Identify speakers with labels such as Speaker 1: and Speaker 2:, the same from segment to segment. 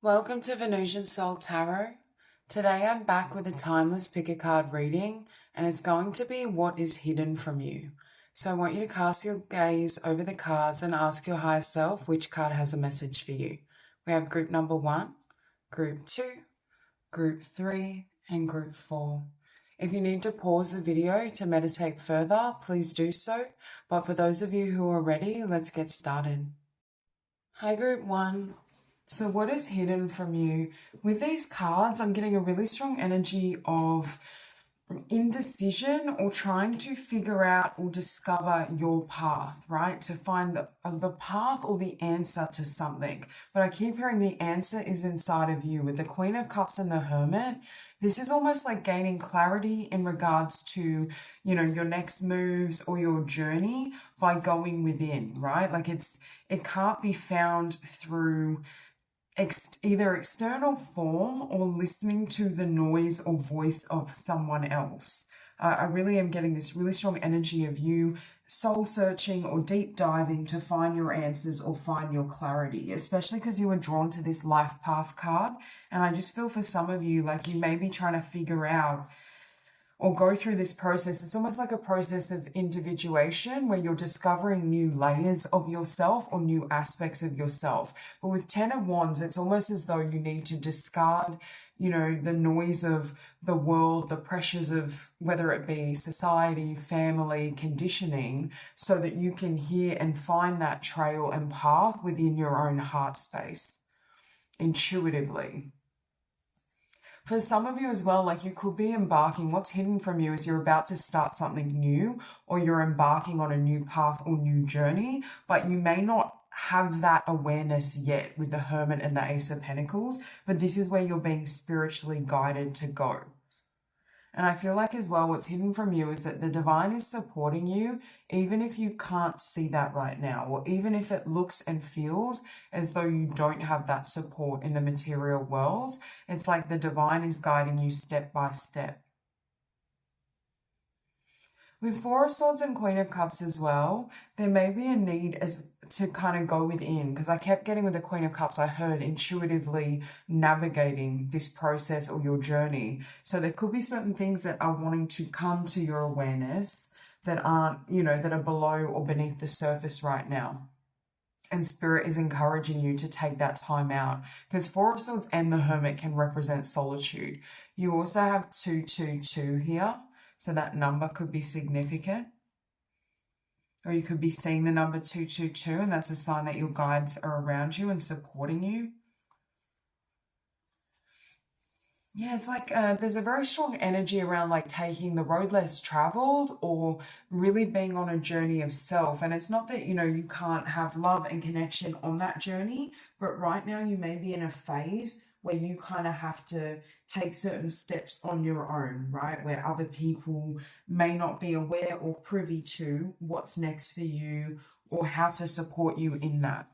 Speaker 1: Welcome to Venusian Soul Tarot. Today I'm back with a timeless pick a card reading, and it's going to be what is hidden from you. So I want you to cast your gaze over the cards and ask your higher self which card has a message for you. We have group number 1, group 2, group 3, and group 4. If you need to pause the video to meditate further, please do so. But for those of you who are ready, let's get started. Hi group 1. So what is hidden from you? With these cards, I'm getting a really strong energy of indecision or trying to figure out or discover your path, right? To find the path or the answer to something. But I keep hearing the answer is inside of you. With the Queen of Cups and the Hermit, this is almost like gaining clarity in regards to, your next moves or your journey by going within, right? Like it can't be found through either external form or listening to the noise or voice of someone else. I really am getting this really strong energy of you soul searching or deep diving to find your answers or find your clarity, especially because you were drawn to this life path card. And I just feel for some of you, like you may be trying to figure out or go through this process. It's almost like a process of individuation where you're discovering new layers of yourself or new aspects of yourself. But with 10 of Wands, it's almost as though you need to discard, the noise of the world, the pressures of whether it be society, family, conditioning, so that you can hear and find that trail and path within your own heart space, intuitively. For some of you as well, like you could be embarking, what's hidden from you is you're about to start something new, or you're embarking on a new path or new journey, but you may not have that awareness yet with the Hermit and the Ace of Pentacles, but this is where you're being spiritually guided to go. And I feel like as well, what's hidden from you is that the divine is supporting you, even if you can't see that right now, or even if it looks and feels as though you don't have that support in the material world. It's like the divine is guiding you step by step. With Four of Swords and Queen of Cups as well, there may be a need to kind of go within, because I kept getting with the Queen of Cups, I heard intuitively navigating this process or your journey. So there could be certain things that are wanting to come to your awareness that aren't, that are below or beneath the surface right now. And Spirit is encouraging you to take that time out, because Four of Swords and the Hermit can represent solitude. You also have 222 here. So that number could be significant. Or you could be seeing the number 222, and that's a sign that your guides are around you and supporting you. Yeah, it's like there's a very strong energy around like taking the road less traveled or really being on a journey of self. And it's not that, you can't have love and connection on that journey, but right now you may be in a phase where you kind of have to take certain steps on your own, right? Where other people may not be aware or privy to what's next for you or how to support you in that.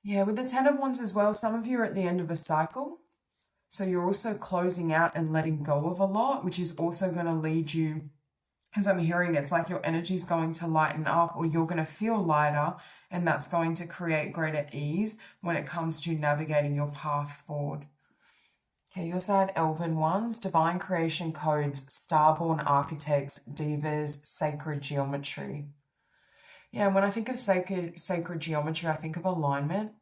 Speaker 1: Yeah, with the 10 of Wands as well, some of you are at the end of a cycle. So you're also closing out and letting go of a lot, which is also going to lead you, as I'm hearing, it's like your energy is going to lighten up, or you're going to feel lighter, and that's going to create greater ease when it comes to navigating your path forward. Okay, you also had Elven Ones, Divine Creation Codes, Starborn Architects, Divas, Sacred Geometry. Yeah, and when I think of sacred geometry, I think of alignment.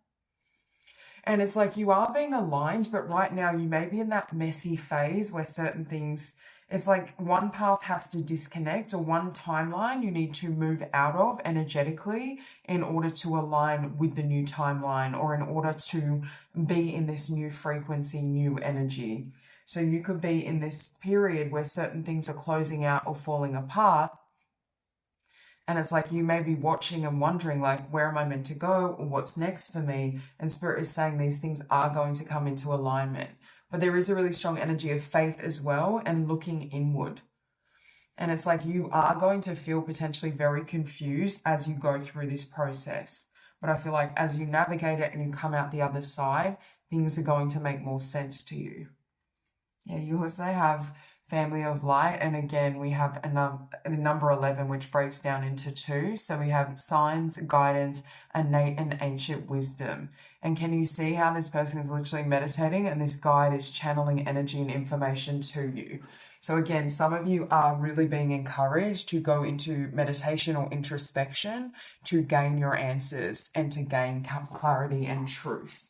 Speaker 1: And it's like you are being aligned, but right now you may be in that messy phase where certain things, it's like one path has to disconnect, or one timeline you need to move out of energetically in order to align with the new timeline, or in order to be in this new frequency, new energy. So you could be in this period where certain things are closing out or falling apart. And it's like you may be watching and wondering, like, where am I meant to go, or what's next for me? And Spirit is saying these things are going to come into alignment. But there is a really strong energy of faith as well, and looking inward. And it's like you are going to feel potentially very confused as you go through this process. But I feel like as you navigate it and you come out the other side, things are going to make more sense to you. Yeah, you also have family of light. And again, we have a number 11, which breaks down into 2. So we have signs, guidance, innate and ancient wisdom. And can you see how this person is literally meditating and this guide is channeling energy and information to you? So again, some of you are really being encouraged to go into meditation or introspection to gain your answers and to gain clarity and truth.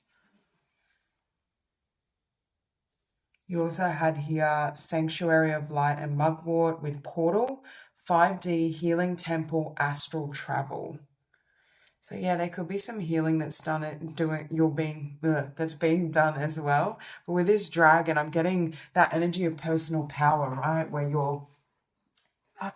Speaker 1: You also had here Sanctuary of Light and Mugwort with Portal, 5D Healing Temple, Astral Travel. So yeah, there could be some healing that's that's being done as well. But with this dragon, I'm getting that energy of personal power, right? Where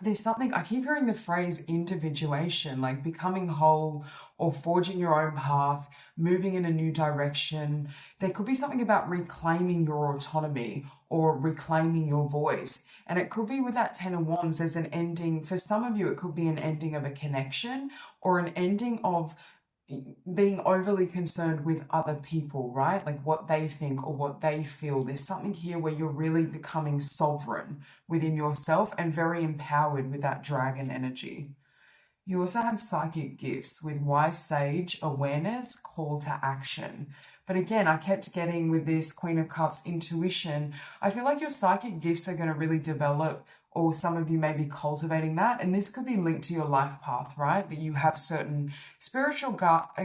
Speaker 1: there's something, I keep hearing the phrase individuation, like becoming whole or forging your own path, moving in a new direction. There could be something about reclaiming your autonomy or reclaiming your voice. And it could be with that 10 of Wands, there's an ending. For some of you, it could be an ending of a connection or an ending of being overly concerned with other people, right? Like what they think or what they feel. There's something here where you're really becoming sovereign within yourself and very empowered with that dragon energy. You also have psychic gifts with wise sage, awareness, call to action. But again, I kept getting with this Queen of Cups intuition. I feel like your psychic gifts are going to really develop, or some of you may be cultivating that. And this could be linked to your life path, right? That you have certain spiritual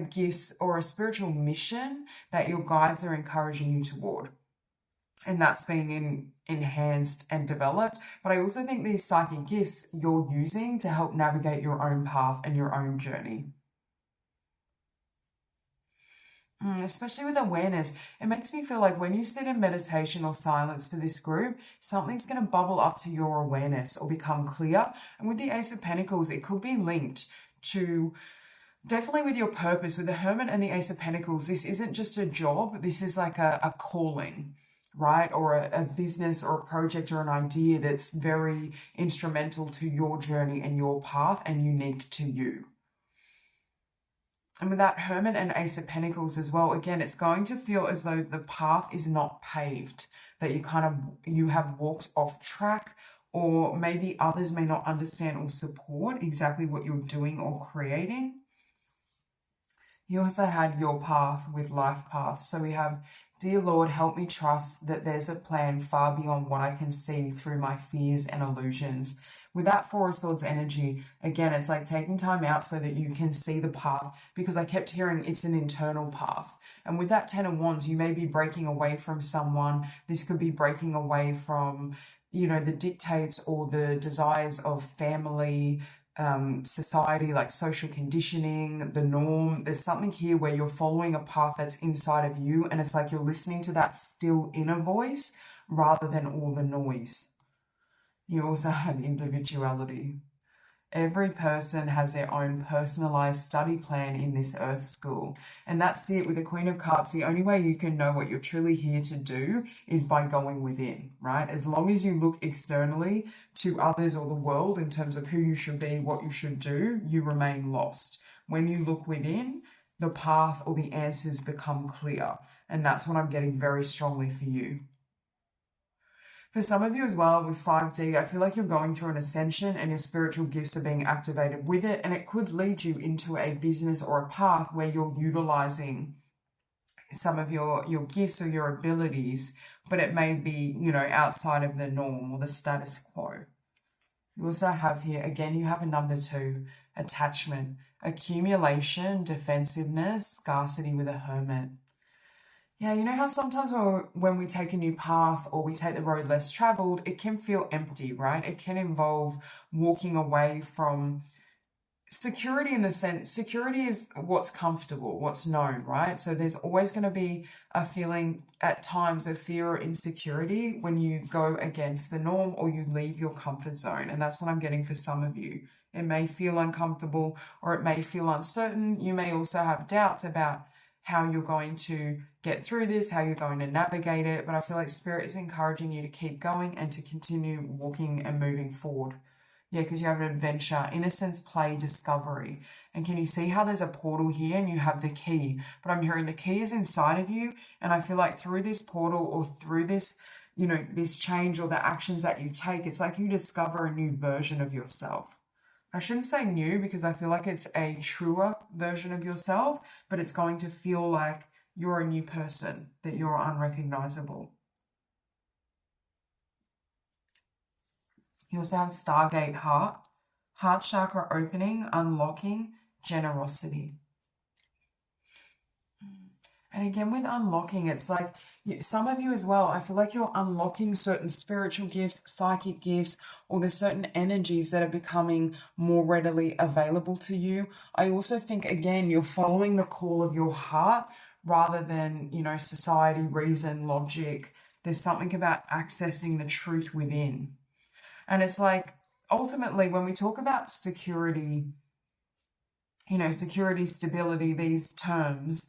Speaker 1: gifts or a spiritual mission that your guides are encouraging you toward. And that's being enhanced and developed. But I also think these psychic gifts you're using to help navigate your own path and your own journey. Especially with awareness, it makes me feel like when you sit in meditation or silence for this group, something's going to bubble up to your awareness or become clear. And with the Ace of Pentacles, it could be linked to definitely with your purpose. With the Hermit and the Ace of Pentacles, this isn't just a job, this is like a calling, right? Or a business or a project or an idea that's very instrumental to your journey and your path and unique to you. And with that Hermit and Ace of Pentacles as well, again, it's going to feel as though the path is not paved, that you have walked off track, or maybe others may not understand or support exactly what you're doing or creating. You also had your path with life path. So we have, dear Lord, help me trust that there's a plan far beyond what I can see through my fears and illusions. With that Four of Swords energy, again, it's like taking time out so that you can see the path, because I kept hearing it's an internal path. And with that 10 of Wands, you may be breaking away from someone. This could be breaking away from, the dictates or the desires of family, society, like social conditioning, the norm. There's something here where you're following a path that's inside of you, and it's like you're listening to that still inner voice rather than all the noise. You also had individuality. Every person has their own personalized study plan in this Earth school. And that's it with the Queen of Cups. The only way you can know what you're truly here to do is by going within, right? As long as you look externally to others or the world in terms of who you should be, what you should do, you remain lost. When you look within, the path or the answers become clear. And that's what I'm getting very strongly for you. For some of you as well with 5D, I feel like you're going through an ascension and your spiritual gifts are being activated with it. And it could lead you into a business or a path where you're utilizing some of your gifts or your abilities, but it may be, outside of the norm or the status quo. You also have here, again, you have a number 2, attachment, accumulation, defensiveness, scarcity with a Hermit. Yeah, you know how sometimes when we take a new path or we take the road less traveled, it can feel empty, right? It can involve walking away from security, in the sense, security is what's comfortable, what's known, right? So there's always going to be a feeling at times of fear or insecurity when you go against the norm or you leave your comfort zone. And that's what I'm getting for some of you. It may feel uncomfortable or it may feel uncertain. You may also have doubts about how you're going to get through this, how you're going to navigate it. But I feel like Spirit is encouraging you to keep going and to continue walking and moving forward. Yeah, because you have an adventure, innocence, play, discovery. And can you see how there's a portal here and you have the key? But I'm hearing the key is inside of you. And I feel like through this portal or through this you know, this change or the actions that you take, it's like you discover a new version of yourself. I shouldn't say new because I feel like it's a truer version of yourself, but it's going to feel like you're a new person, that you're unrecognizable. You also have Stargate heart chakra opening, unlocking, generosity. And again, with unlocking, it's like some of you as well, I feel like you're unlocking certain spiritual gifts, psychic gifts, or there's certain energies that are becoming more readily available to you. I also think, again, you're following the call of your heart rather than, you know, society, reason, logic. There's something about accessing the truth within. And it's like, ultimately, when we talk about security, you know, security, stability, these terms,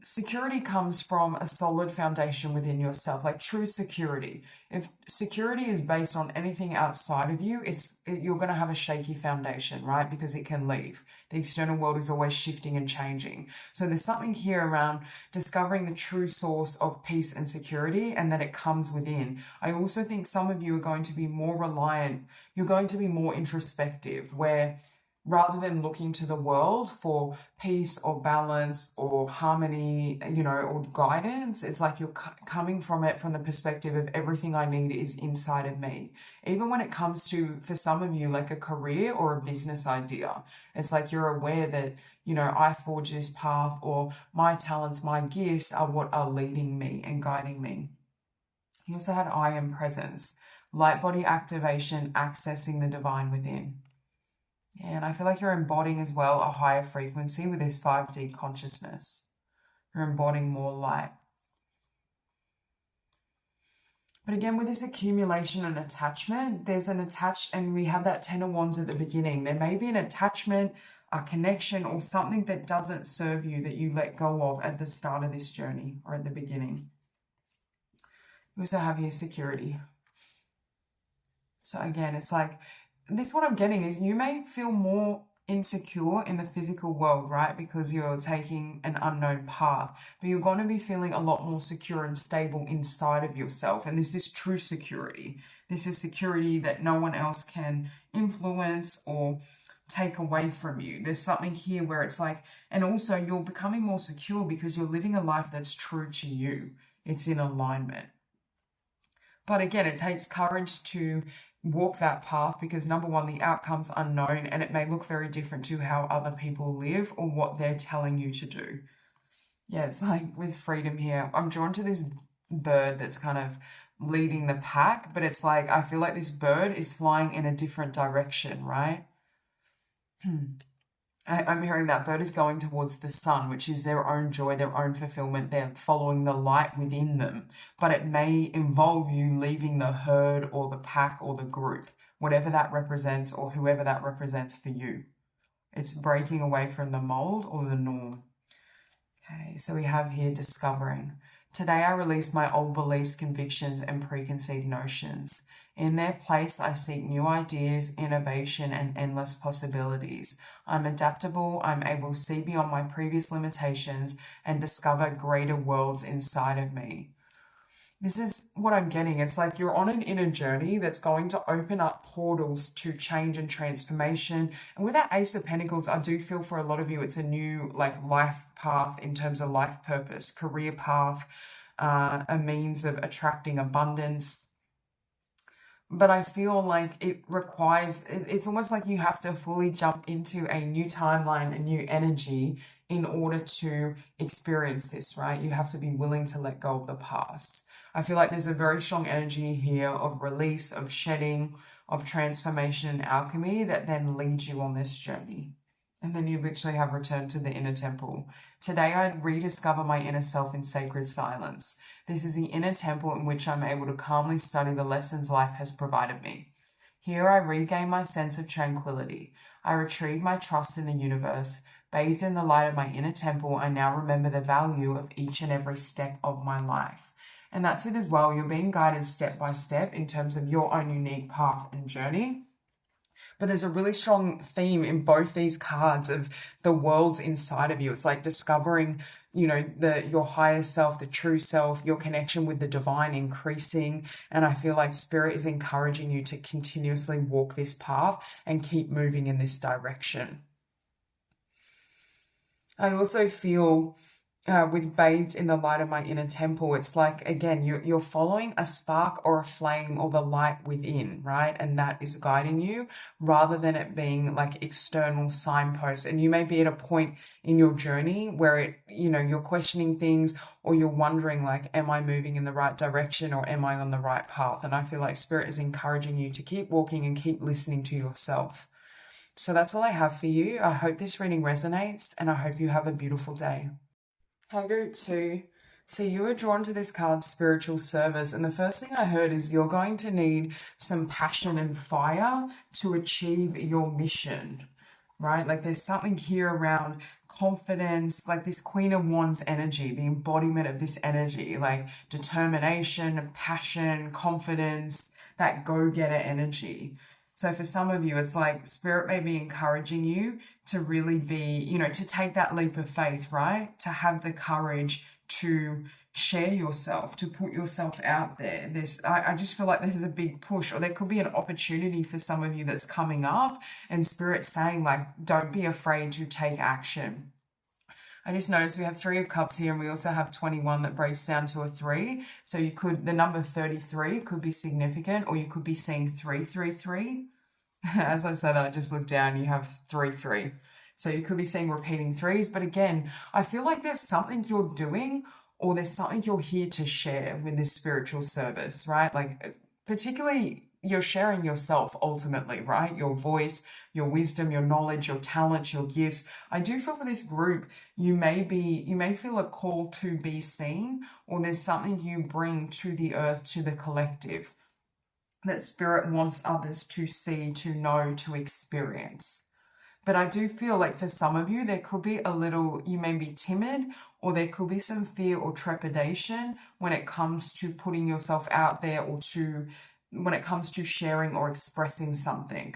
Speaker 1: security comes from a solid foundation within yourself, like true security. If security is based on anything outside of you, you're going to have a shaky foundation, right? Because it can leave. The external world is always shifting and changing. So there's something here around discovering the true source of peace and security, and that it comes within. I also think some of you are going to be more reliant. You're going to be more introspective, where rather than looking to the world for peace or balance or harmony, you know, or guidance, it's like you're coming from it from the perspective of everything I need is inside of me. Even when it comes to, for some of you, like a career or a business idea, it's like you're aware that, you know, I forge this path, or my talents, my gifts are what are leading me and guiding me. You also had I am presence, light body activation, accessing the divine within. Yeah, and I feel like you're embodying as well a higher frequency with this 5D consciousness. You're embodying more light. But again, with this accumulation and attachment, there's an and we have that 10 of Wands at the beginning. There may be an attachment, a connection, or something that doesn't serve you that you let go of at the start of this journey or at the beginning. You also have here security. So again, it's like, this what I'm getting is you may feel more insecure in the physical world, right? Because you're taking an unknown path, but you're going to be feeling a lot more secure and stable inside of yourself. And this is true security. This is security that no one else can influence or take away from you. There's something here where it's like, and also you're becoming more secure because you're living a life that's true to you. It's in alignment. But again, it takes courage to walk that path because, number one, the outcome's unknown and it may look very different to how other people live or what they're telling you to do. Yeah, it's like with freedom here. I'm drawn to this bird that's kind of leading the pack, but it's like I feel like this bird is flying in a different direction, right? I'm hearing that bird is going towards the sun, which is their own joy, their own fulfillment. They're following the light within them, but it may involve you leaving the herd or the pack or the group, whatever that represents or whoever that represents for you. It's breaking away from the mold or the norm. Okay, so we have here discovering. Today I release my old beliefs, convictions, and preconceived notions. In their place, I seek new ideas, innovation, and endless possibilities. I'm adaptable, I'm able to see beyond my previous limitations and discover greater worlds inside of me. This is what I'm getting. It's like you're on an inner journey that's going to open up portals to change and transformation. And with that Ace of Pentacles, I do feel for a lot of you, it's a new like life path in terms of life purpose, career path, a means of attracting abundance. But I feel like it requires, it's almost like you have to fully jump into a new timeline, a new energy in order to experience this, right? You have to be willing to let go of the past. I feel like there's a very strong energy here of release, of shedding, of transformation and alchemy that then leads you on this journey. And then you literally have returned to the inner temple. Today I rediscover my inner self in sacred silence. This is the inner temple in which I'm able to calmly study the lessons life has provided me. Here I regain my sense of tranquility. I retrieve my trust in the universe. Bathed in the light of my inner temple, I now remember the value of each and every step of my life. And that's it as well. You're being guided step by step in terms of your own unique path and journey. But there's a really strong theme in both these cards of the worlds inside of you. It's like discovering you know, your higher self, the true self, your connection with the divine increasing. And I feel like spirit is encouraging you to continuously walk this path and keep moving in this direction. I also feel with bathed in the light of my inner temple, it's like, again, you're following a spark or a flame or the light within, right? And that is guiding you rather than it being like external signposts. And you may be at a point in your journey where you're questioning things, or you're wondering like, am I moving in the right direction, or am I on the right path? And I feel like spirit is encouraging you to keep walking and keep listening to yourself. So that's all I have for you. I hope this reading resonates, and I hope you have a beautiful day. Hey group 2, so you were drawn to this card, spiritual service, and the first thing I heard is you're going to need some passion and fire to achieve your mission, right? Like there's something here around confidence, like this Queen of Wands energy, the embodiment of this energy, like determination, passion, confidence, that go-getter energy. So for some of you, it's like spirit may be encouraging you to really be, to take that leap of faith, right? To have the courage to share yourself, to put yourself out there. I just feel like this is a big push, or there could be an opportunity for some of you that's coming up, and spirit saying like, don't be afraid to take action. I just noticed we have 3 of Cups here, and we also have 21 that breaks down to a 3. So the number 33 could be significant, or you could be seeing 333. As I said, I just looked down, you have 3. So you could be seeing repeating 3s. But again, I feel like there's something you're doing, or there's something you're here to share with this spiritual service, right? Like particularly you're sharing yourself ultimately, right? Your voice, your wisdom, your knowledge, your talents, your gifts. I do feel for this group, you may feel a call to be seen, or there's something you bring to the earth, to the collective, that spirit wants others to see, to know, to experience. But I do feel like for some of you, there could be you may be timid, or there could be some fear or trepidation when it comes to putting yourself out there, or when it comes to sharing or expressing something.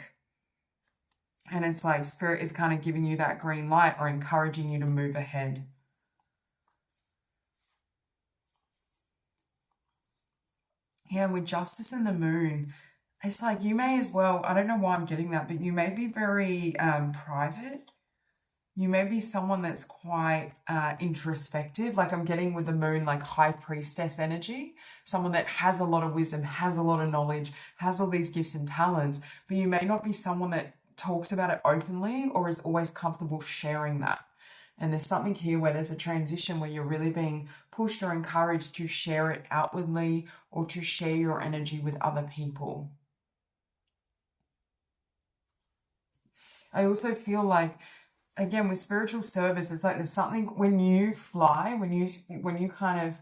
Speaker 1: And it's like spirit is kind of giving you that green light, or encouraging you to move ahead. Yeah, with Justice and the Moon, it's like you may as well, I don't know why I'm getting that, but you may be very private. You may be someone that's quite introspective. Like I'm getting with the Moon, like High Priestess energy, someone that has a lot of wisdom, has a lot of knowledge, has all these gifts and talents, but you may not be someone that talks about it openly, or is always comfortable sharing that. And there's something here where there's a transition where you're really being pushed or encouraged to share it outwardly, or to share your energy with other people. I also feel like, again, with spiritual service, it's like there's something when you fly, when you kind of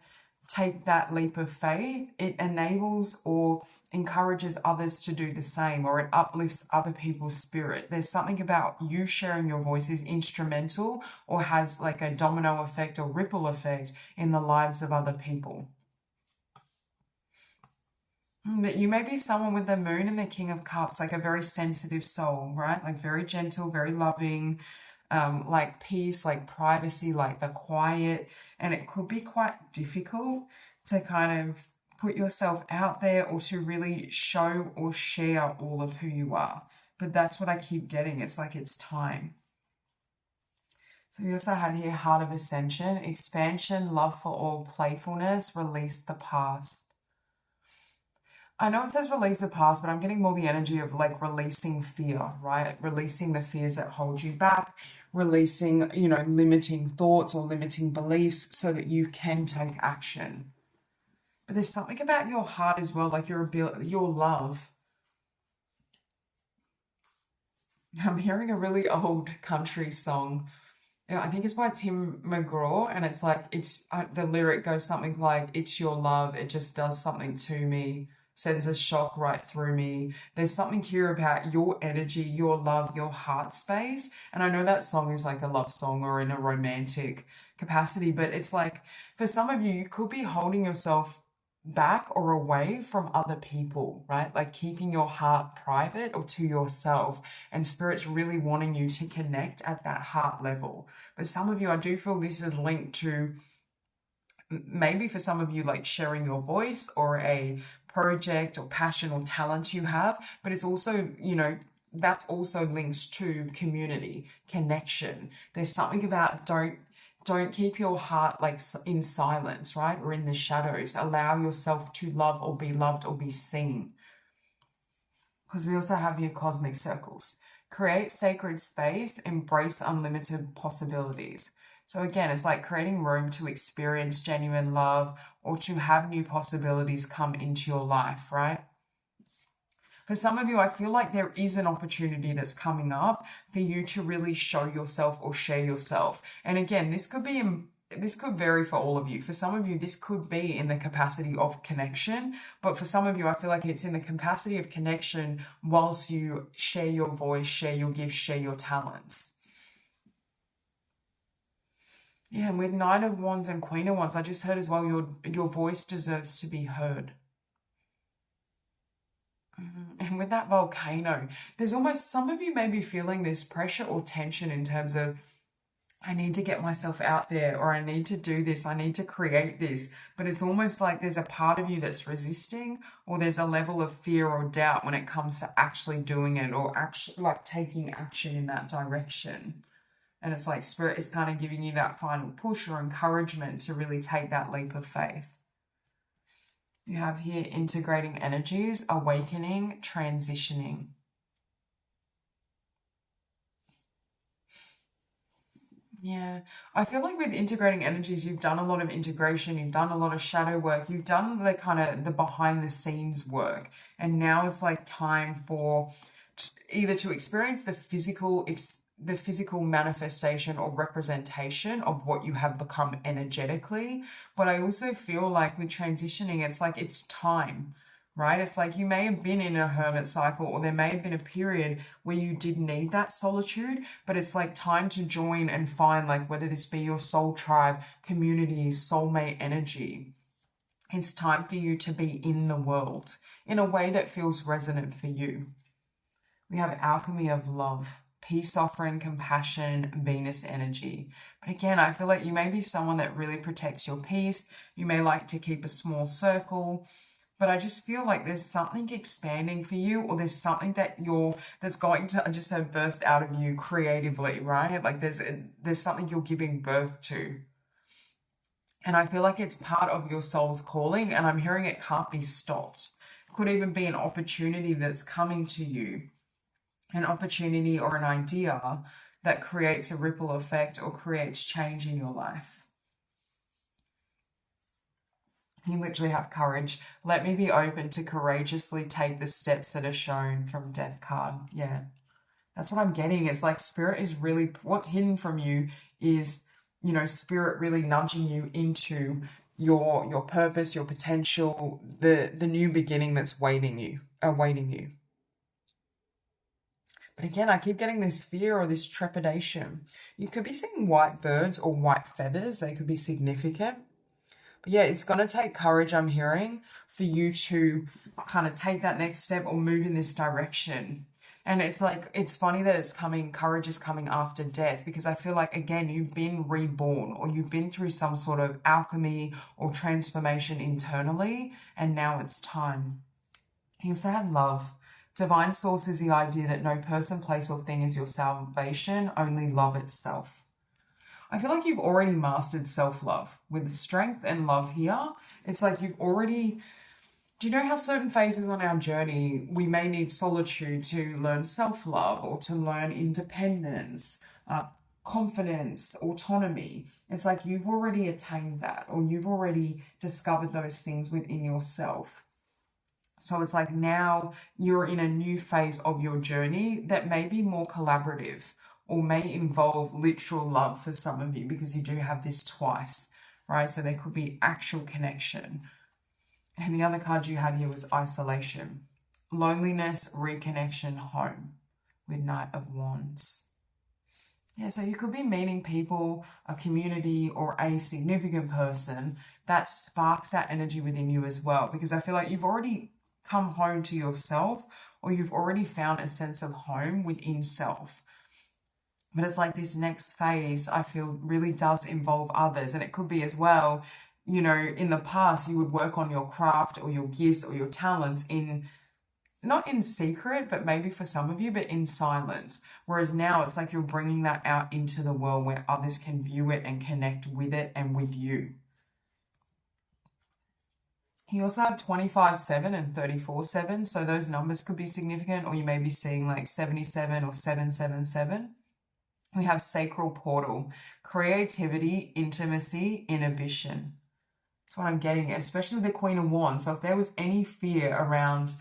Speaker 1: take that leap of faith, it enables or encourages others to do the same, or it uplifts other people's spirit. There's something about you sharing your voice is instrumental, or has like a domino effect or ripple effect in the lives of other people. But you may be someone with the Moon and the King of Cups, like a very sensitive soul, right? Like very gentle, very loving, like peace, like privacy, like the quiet. And it could be quite difficult to kind of put yourself out there, or to really show or share all of who you are. But that's what I keep getting. It's like it's time. So we also had here Heart of Ascension, expansion, love for all, playfulness, release the past. I know it says release the past, but I'm getting more the energy of like releasing fear, right? Releasing the fears that hold you back, releasing, limiting thoughts or limiting beliefs, so that you can take action. But there's something about your heart as well, like your ability, your love. I'm hearing a really old country song. I think it's by Tim McGraw, and it's like, the lyric goes something like, it's your love, it just does something to me, sends a shock right through me. There's something here about your energy, your love, your heart space. And I know that song is like a love song or in a romantic capacity, but it's like, for some of you, you could be holding yourself back or away from other people, right? Like keeping your heart private or to yourself. And Spirit's really wanting you to connect at that heart level. But some of you, I do feel this is linked to maybe for some of you, like sharing your voice or a project or passion or talent you have, but it's also, that also links to community, connection. There's something about don't keep your heart like in silence, right? Or in the shadows. Allow yourself to love or be loved or be seen. Because we also have your cosmic circles. Create sacred space, embrace unlimited possibilities. So again, it's like creating room to experience genuine love or to have new possibilities come into your life, right? For some of you, I feel like there is an opportunity that's coming up for you to really show yourself or share yourself. And again, this could vary for all of you. For some of you, this could be in the capacity of connection, but for some of you, I feel like it's in the capacity of connection whilst you share your voice, share your gifts, share your talents. Yeah, and with Knight of Wands and Queen of Wands, I just heard as well, your voice deserves to be heard. And with that volcano, there's almost, some of you may be feeling this pressure or tension in terms of, I need to get myself out there, or I need to do this, I need to create this. But it's almost like there's a part of you that's resisting, or there's a level of fear or doubt when it comes to actually doing it or actually like taking action in that direction. And it's like Spirit is kind of giving you that final push or encouragement to really take that leap of faith. You have here integrating energies, awakening, transitioning. Yeah, I feel like with integrating energies, you've done a lot of integration, you've done a lot of shadow work, you've done the kind of the behind the scenes work. And now it's like time for either to experience the physical manifestation or representation of what you have become energetically. But I also feel like with transitioning, it's like it's time, right? It's like you may have been in a hermit cycle, or there may have been a period where you did need that solitude, but it's like time to join and find, like, whether this be your soul tribe, community, soulmate energy. It's time for you to be in the world in a way that feels resonant for you. We have alchemy of love, peace offering, compassion, Venus energy. But again, I feel like you may be someone that really protects your peace. You may like to keep a small circle, but I just feel like there's something expanding for you, or there's something that's going to just have burst out of you creatively, right? Like there's something you're giving birth to. And I feel like it's part of your soul's calling, and I'm hearing it can't be stopped. It could even be an opportunity that's coming to you, an opportunity or an idea that creates a ripple effect or creates change in your life. You literally have courage. Let me be open to courageously take the steps that are shown from Death card. Yeah, that's what I'm getting. It's like Spirit is really, what's hidden from you is, Spirit really nudging you into your purpose, your potential, the new beginning that's awaiting you. But again, I keep getting this fear or this trepidation. You could be seeing white birds or white feathers. They could be significant. But yeah, it's going to take courage, I'm hearing, for you to kind of take that next step or move in this direction. And it's like, it's funny that courage is coming after death, because I feel like, again, you've been reborn, or you've been through some sort of alchemy or transformation internally, and now it's time. You also had love. Divine source is the idea that no person, place, or thing is your salvation, only love itself. I feel like you've already mastered self-love with strength and love here. It's like you've already... Do you know how certain phases on our journey, we may need solitude to learn self-love or to learn independence, confidence, autonomy? It's like you've already attained that, or you've already discovered those things within yourself. So it's like now you're in a new phase of your journey that may be more collaborative, or may involve literal love for some of you, because you do have this twice, right? So there could be actual connection. And the other card you had here was isolation, loneliness, reconnection, home, with Knight of Wands. Yeah, so you could be meeting people, a community, or a significant person that sparks that energy within you as well. Because I feel like you've already come home to yourself, or you've already found a sense of home within self. But it's like this next phase, I feel, really does involve others. And it could be as well, you know, in the past, you would work on your craft or your gifts or your talents in not in secret, but maybe for some of you, but in silence. Whereas now it's like you're bringing that out into the world where others can view it and connect with it and with you. You also have 25/7 and 34/7, so those numbers could be significant, or you may be seeing like 77 or 777. We have sacral portal, creativity, intimacy, inhibition. That's what I'm getting, especially with the Queen of Wands. So if there was any fear around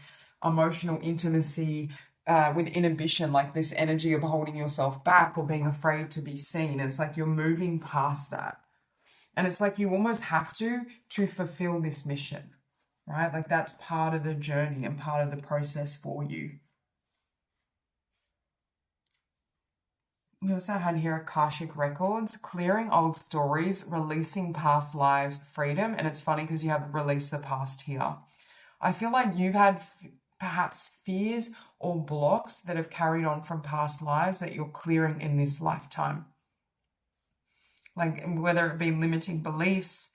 Speaker 1: emotional intimacy with inhibition, like this energy of holding yourself back or being afraid to be seen, it's like you're moving past that. And it's like you almost have to fulfill this mission, right? Like that's part of the journey and part of the process for you. You also had here Akashic records, clearing old stories, releasing past lives, freedom. And it's funny because you have release the past here. I feel like you've had perhaps fears or blocks that have carried on from past lives that you're clearing in this lifetime. Like whether it be limiting beliefs.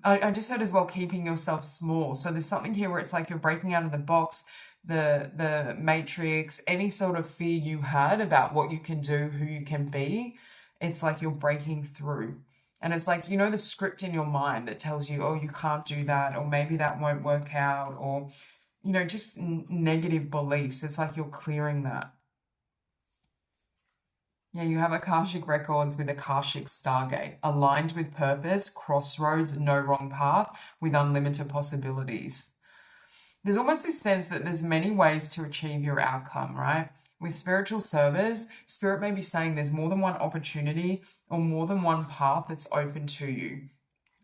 Speaker 1: I just heard as well keeping yourself small. So there's something here where it's like you're breaking out of the box, the matrix, any sort of fear you had about what you can do, who you can be. It's like you're breaking through. And it's like, you know, the script in your mind that tells you, oh, you can't do that, or maybe that won't work out, or, you know, just negative beliefs. It's like you're clearing that. Yeah, you have Akashic records with Akashic Stargate, aligned with purpose, crossroads, no wrong path, with unlimited possibilities. There's almost this sense that there's many ways to achieve your outcome, right? With spiritual service, Spirit may be saying there's more than one opportunity or more than one path that's open to you.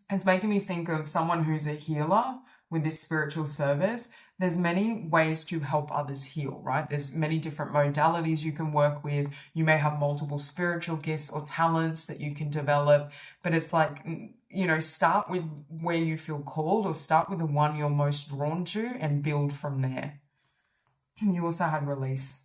Speaker 1: It's making me think of someone who's a healer with this spiritual service. There's many ways to help others heal, right? There's many different modalities you can work with. You may have multiple spiritual gifts or talents that you can develop, but it's like, you know, start with where you feel called, or start with the one you're most drawn to and build from there. You also had release.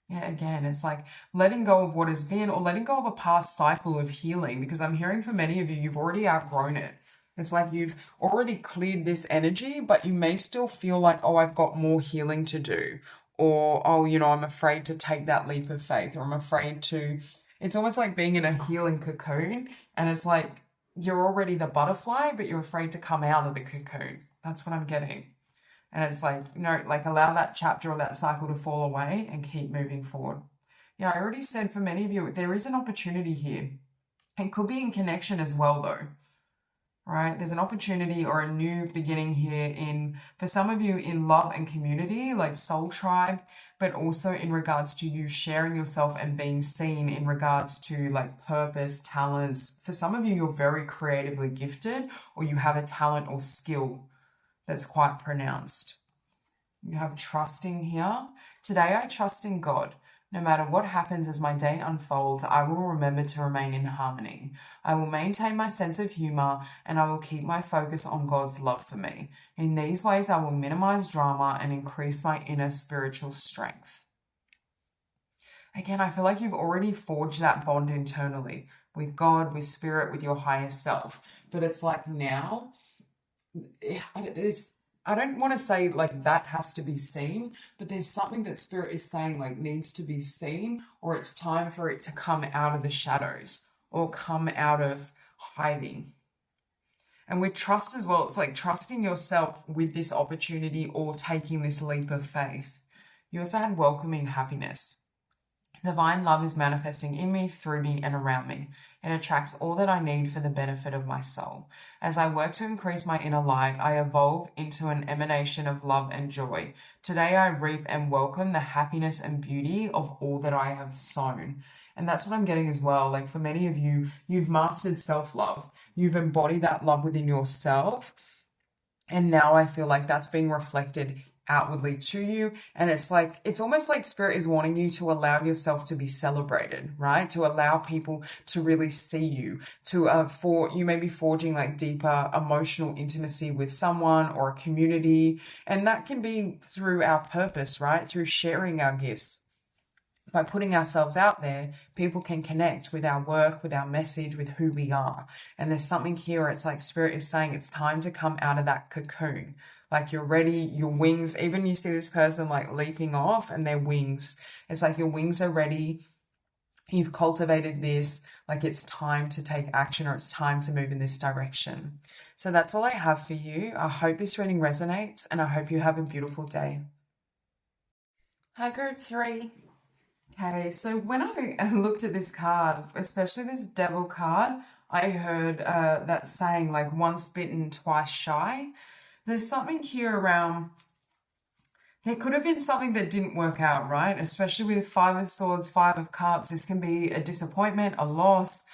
Speaker 1: Yeah, again, it's like letting go of what has been, or letting go of a past cycle of healing, because I'm hearing for many of you, you've already outgrown it. It's like you've already cleared this energy, but you may still feel like, oh, I've got more healing to do. Or, oh, you know, I'm afraid to take that leap of faith, or I'm afraid to. It's almost like being in a healing cocoon, and it's like you're already the butterfly, but you're afraid to come out of the cocoon. That's what I'm getting. And it's like, you know, like allow that chapter or that cycle to fall away and keep moving forward. Yeah, I already said for many of you, there is an opportunity here. It could be in connection as well, though, right? There's an opportunity or a new beginning here for some of you, in love and community, like soul tribe, but also in regards to you sharing yourself and being seen in regards to like purpose, talents. For some of you, you're very creatively gifted, or you have a talent or skill that's quite pronounced. You have trusting here. Today I trust in God. No matter what happens as my day unfolds, I will remember to remain in harmony. I will maintain my sense of humor, and I will keep my focus on God's love for me. In these ways, I will minimize drama and increase my inner spiritual strength. Again, I feel like you've already forged that bond internally with God, with spirit, with your higher self. But it's like now, I don't want to say like that has to be seen, but there's something that spirit is saying like needs to be seen, or it's time for it to come out of the shadows or come out of hiding. And with trust as well, it's like trusting yourself with this opportunity or taking this leap of faith. You also had welcoming happiness. Divine love is manifesting in me, through me, and around me. It attracts all that I need for the benefit of my soul. As I work to increase my inner light, I evolve into an emanation of love and joy. Today I reap and welcome the happiness and beauty of all that I have sown. And that's what I'm getting as well. Like for many of you, you've mastered self-love. You've embodied that love within yourself. And now I feel like that's being reflected outwardly to you. And it's like, it's almost like spirit is wanting you to allow yourself to be celebrated, right? To allow people to really see you, you may be forging like deeper emotional intimacy with someone or a community. And that can be through our purpose, right? Through sharing our gifts. By putting ourselves out there, people can connect with our work, with our message, with who we are. And there's something here where it's like spirit is saying it's time to come out of that cocoon. Like you're ready, your wings, even you see this person like leaping off and their wings, it's like your wings are ready. You've cultivated this, like it's time to take action, or it's time to move in this direction. So that's all I have for you. I hope this reading resonates, and I hope you have a beautiful day. Hi, group 3. Okay, so when I looked at this card, especially this devil card, I heard that saying like once bitten, twice shy. There's something here around, it could have been something that didn't work out, right? Especially with 5 of Swords, 5 of Cups. This can be a disappointment, a loss,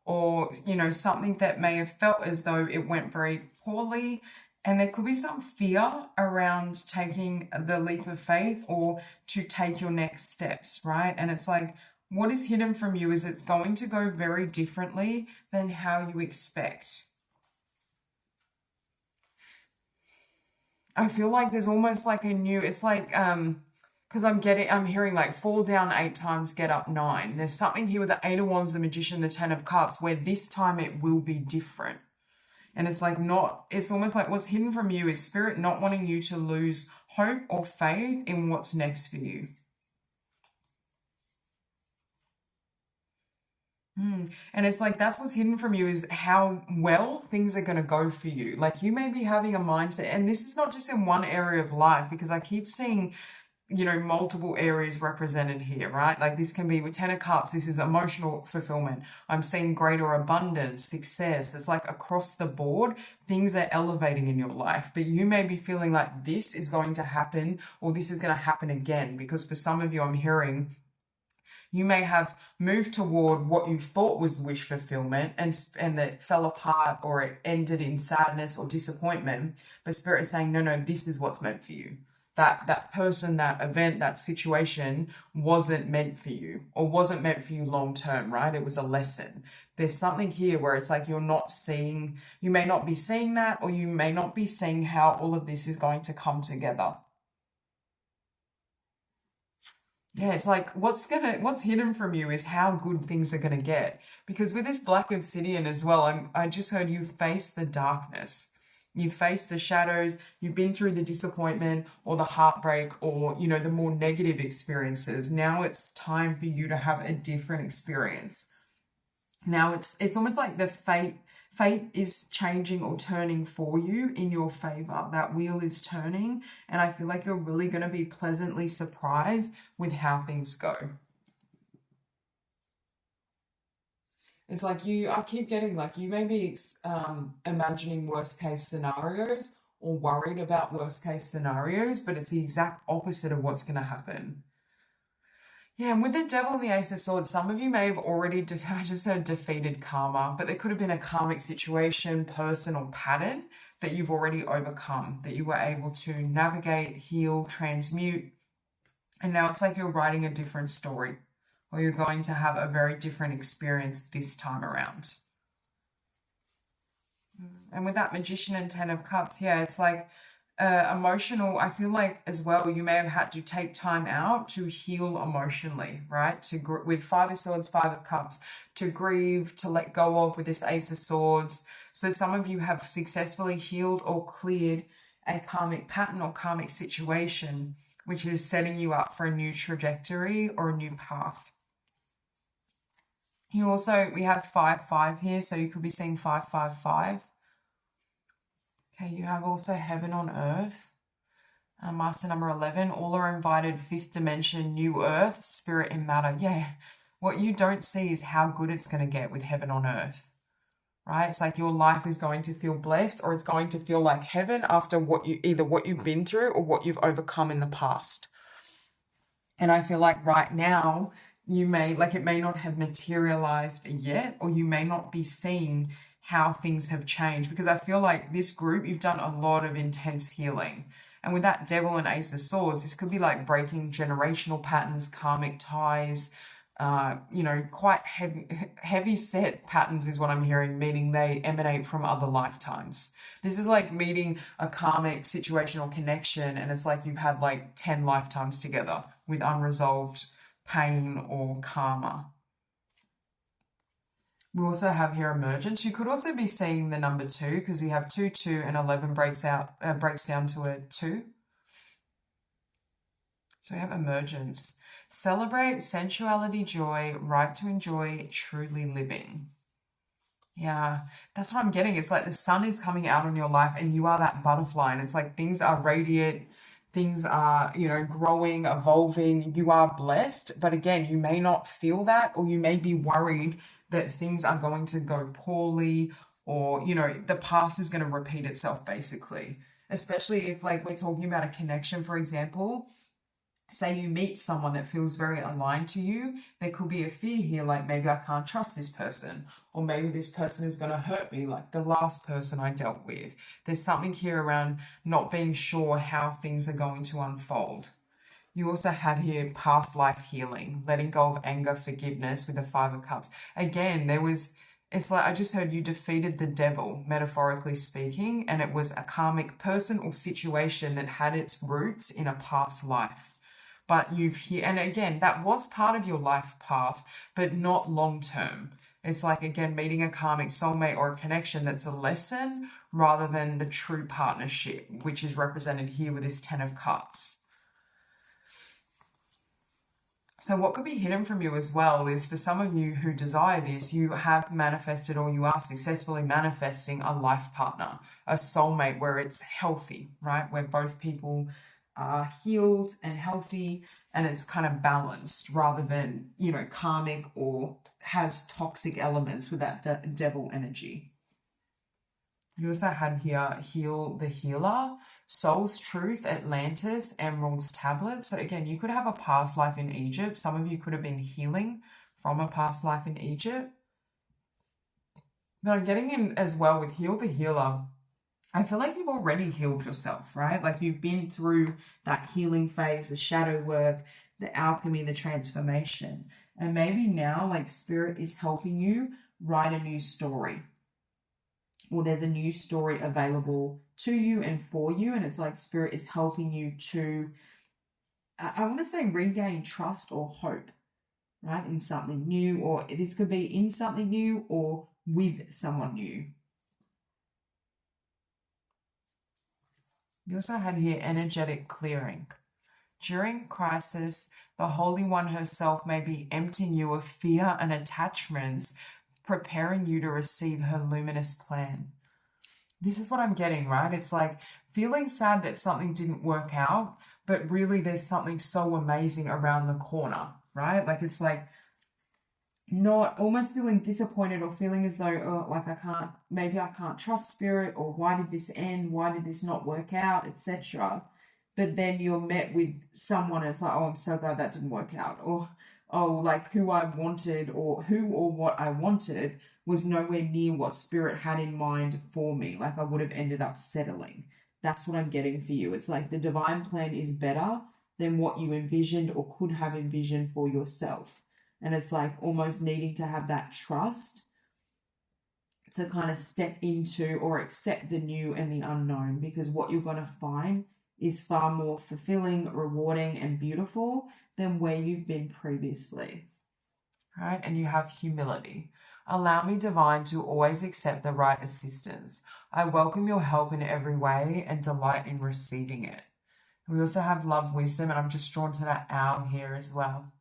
Speaker 1: or, you know, something that may have felt as though it went very poorly. And there could be some fear around taking the leap of faith or to take your next steps, right? And it's like, what is hidden from you is it's going to go very differently than how you expect. I feel like there's almost like a new, it's like, because I'm hearing like fall down 8 times, get up 9. There's something here with the 8 of Wands, the Magician, the 10 of Cups, where this time it will be different. And it's like it's almost like what's hidden from you is spirit not wanting you to lose hope or faith in what's next for you. And it's like, that's what's hidden from you is how well things are going to go for you. Like you may be having a mindset, and this is not just in one area of life, because I keep seeing, you know, multiple areas represented here, right? Like this can be with 10 of Cups, this is emotional fulfillment. I'm seeing greater abundance, success. It's like across the board, things are elevating in your life, but you may be feeling like this is going to happen or this is going to happen again, because for some of you, I'm hearing you may have moved toward what you thought was wish fulfillment and that fell apart or it ended in sadness or disappointment. But Spirit is saying, no, this is what's meant for you. That person, that event, that situation wasn't meant for you or wasn't meant for you long term, right? It was a lesson. There's something here where it's like you may not be seeing that, or you may not be seeing how all of this is going to come together. Yeah, it's like what's hidden from you is how good things are gonna get. Because with this black obsidian as well, I just heard you face the darkness. You face the shadows, you've been through the disappointment or the heartbreak or, you know, the more negative experiences. Now it's time for you to have a different experience. Now it's almost like the fate is changing or turning for you in your favor. That wheel is turning, and I feel like you're really going to be pleasantly surprised with how things go. It's like I keep getting like you may be imagining worst case scenarios or worried about worst case scenarios, but it's the exact opposite of what's going to happen. Yeah, and with the Devil and the Ace of Swords, some of you may have already, I just heard defeated karma, but there could have been a karmic situation, person, or pattern that you've already overcome, that you were able to navigate, heal, transmute, and now it's like you're writing a different story, or you're going to have a very different experience this time around. And with that Magician and 10 of Cups, yeah, it's like emotional, I feel like as well, you may have had to take time out to heal emotionally, right? With 5 of Swords, 5 of Cups, to grieve, to let go of with this Ace of Swords. So some of you have successfully healed or cleared a karmic pattern or karmic situation, which is setting you up for a new trajectory or a new path. We have 5-5 here, so you could be seeing 5-5-5. Okay, you have also Heaven on Earth, Master number 11. All are invited, 5th dimension, new earth, spirit and matter. Yeah, what you don't see is how good it's going to get with Heaven on Earth, right? It's like your life is going to feel blessed, or it's going to feel like heaven after either what you've been through or what you've overcome in the past. And I feel like right now, it may not have materialized yet, or you may not be seeing how things have changed, because I feel like this group, you've done a lot of intense healing. And with that Devil and Ace of Swords, this could be like breaking generational patterns, karmic ties, you know, quite heavy set patterns is what I'm hearing, meaning they emanate from other lifetimes. This is like meeting a karmic situational connection, and it's like you've had like 10 lifetimes together with unresolved pain or karma. We also have here emergence. You could also be seeing the number 2 because you have 2, 2, and 11 breaks down to a 2. So we have emergence. Celebrate sensuality, joy, right to enjoy truly living. Yeah, that's what I'm getting. It's like the sun is coming out on your life and you are that butterfly. And it's like things are radiant, things are, you know, growing, evolving. You are blessed. But again, you may not feel that, or you may be worried that things are going to go poorly, or, you know, the past is going to repeat itself basically. Especially if like we're talking about a connection, for example. Say you meet someone that feels very aligned to you, there could be a fear here, like maybe I can't trust this person, or maybe this person is going to hurt me like the last person I dealt with. There's something here around not being sure how things are going to unfold. You also had here past life healing, letting go of anger, forgiveness with the 5 of Cups. Again, it's like I just heard you defeated the devil, metaphorically speaking, and it was a karmic person or situation that had its roots in a past life. But and again, that was part of your life path, but not long term. It's like, again, meeting a karmic soulmate or a connection that's a lesson rather than the true partnership, which is represented here with this 10 of Cups. So what could be hidden from you as well is, for some of you who desire this, you have manifested, or you are successfully manifesting a life partner, a soulmate where it's healthy, right? Where both people are healed and healthy, and it's kind of balanced rather than, you know, karmic or has toxic elements with that devil energy. You also had here Heal the Healer, Soul's Truth, Atlantis, Emerald's Tablet. So again, you could have a past life in Egypt. Some of you could have been healing from a past life in Egypt. But I'm getting in as well with Heal the Healer. I feel like you've already healed yourself, right? Like you've been through that healing phase, the shadow work, the alchemy, the transformation. And maybe now, like, Spirit is helping you write a new story. Or there's a new story available to you and for you. And it's like Spirit is helping you to, I want to say, regain trust or hope, right? In something new, or this could be in something new or with someone new. You also had here energetic clearing. During crisis, the Holy One herself may be emptying you of fear and attachments, preparing you to receive her luminous plan. This is what I'm getting, right? It's like feeling sad that something didn't work out, but really there's something so amazing around the corner, right? Like it's like not almost feeling disappointed or feeling as though, oh, like maybe I can't trust Spirit, or why did this end? Why did this not work out, etc. But then you're met with someone and it's like, oh, I'm so glad that didn't work out. Or, oh, like who I wanted, or who or what I wanted was nowhere near what Spirit had in mind for me. Like I would have ended up settling. That's what I'm getting for you. It's like the divine plan is better than what you envisioned or could have envisioned for yourself. And it's like almost needing to have that trust to kind of step into or accept the new and the unknown, because what you're going to find is far more fulfilling, rewarding, and beautiful than where you've been previously. Right? And you have humility. Allow me, Divine, to always accept the right assistance. I welcome your help in every way and delight in receiving it. We also have love, wisdom, and I'm just drawn to that owl here as well.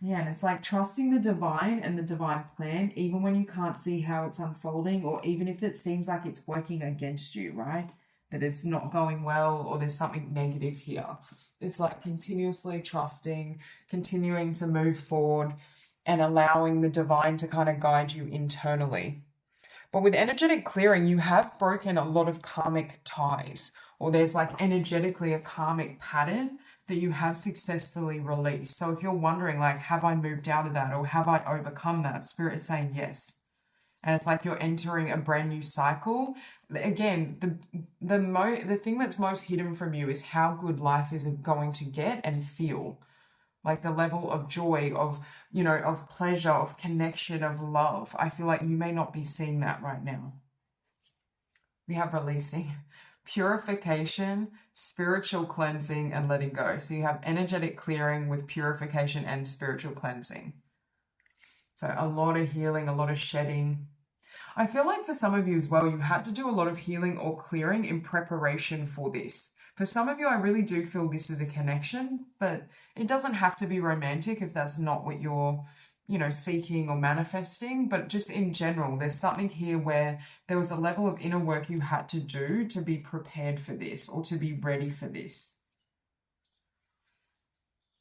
Speaker 1: Yeah, and it's like trusting the divine and the divine plan, even when you can't see how it's unfolding, or even if it seems like it's working against you, right? That it's not going well, or there's something negative here. It's like continuously trusting, continuing to move forward, and allowing the divine to kind of guide you internally. But with energetic clearing, you have broken a lot of karmic ties, or there's like energetically a karmic pattern that you have successfully released. So if you're wondering, like, have I moved out of that, or have I overcome that? Spirit is saying yes. and it's like you're entering a brand new cycle. Again, the thing that's most hidden from you is how good life is going to get and feel. Like the level of joy, of, you know, of pleasure, of connection, of love. I feel like you may not be seeing that right now. We have releasing, purification, spiritual cleansing, and letting go. So you have energetic clearing with purification and spiritual cleansing. So a lot of healing, a lot of shedding. I feel like for some of you as well, you had to do a lot of healing or clearing in preparation for this. For some of you, I really do feel this is a connection, but it doesn't have to be romantic if that's not what you're, you know, seeking or manifesting. But just in general, there's something here where there was a level of inner work you had to do to be prepared for this or to be ready for this.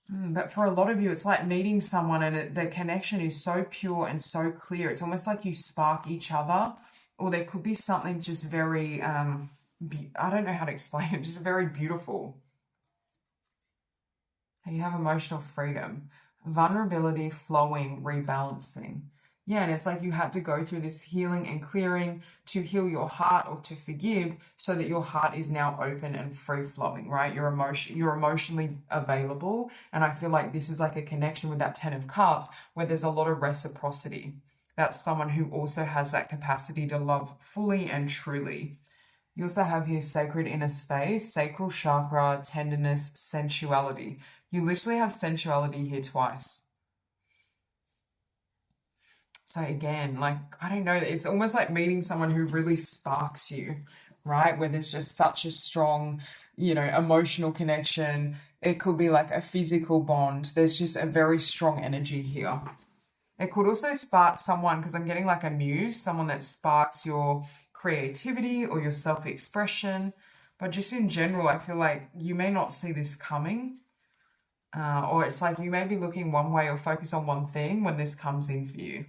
Speaker 1: But for a lot of you, it's like meeting someone and the connection is so pure and so clear. It's almost like you spark each other, or there could be something just very, I don't know how to explain it, just very beautiful. You have emotional freedom, vulnerability, flowing, rebalancing. Yeah, and it's like you had to go through this healing and clearing to heal your heart or to forgive so that your heart is now open and free flowing, right? You're emotionally available. And I feel like this is like a connection with that 10 of Cups where there's a lot of reciprocity. That's someone who also has that capacity to love fully and truly. You also have here sacred inner space, sacral chakra, tenderness, sensuality. You literally have sensuality here twice. So again, like, I don't know, it's almost like meeting someone who really sparks you, right? Where there's just such a strong, you know, emotional connection. It could be like a physical bond. There's just a very strong energy here. It could also spark someone, because I'm getting like a muse, someone that sparks your creativity or your self-expression. But just in general, I feel like you may not see this coming. Or it's like you may be looking one way or focus on one thing when this comes in for you.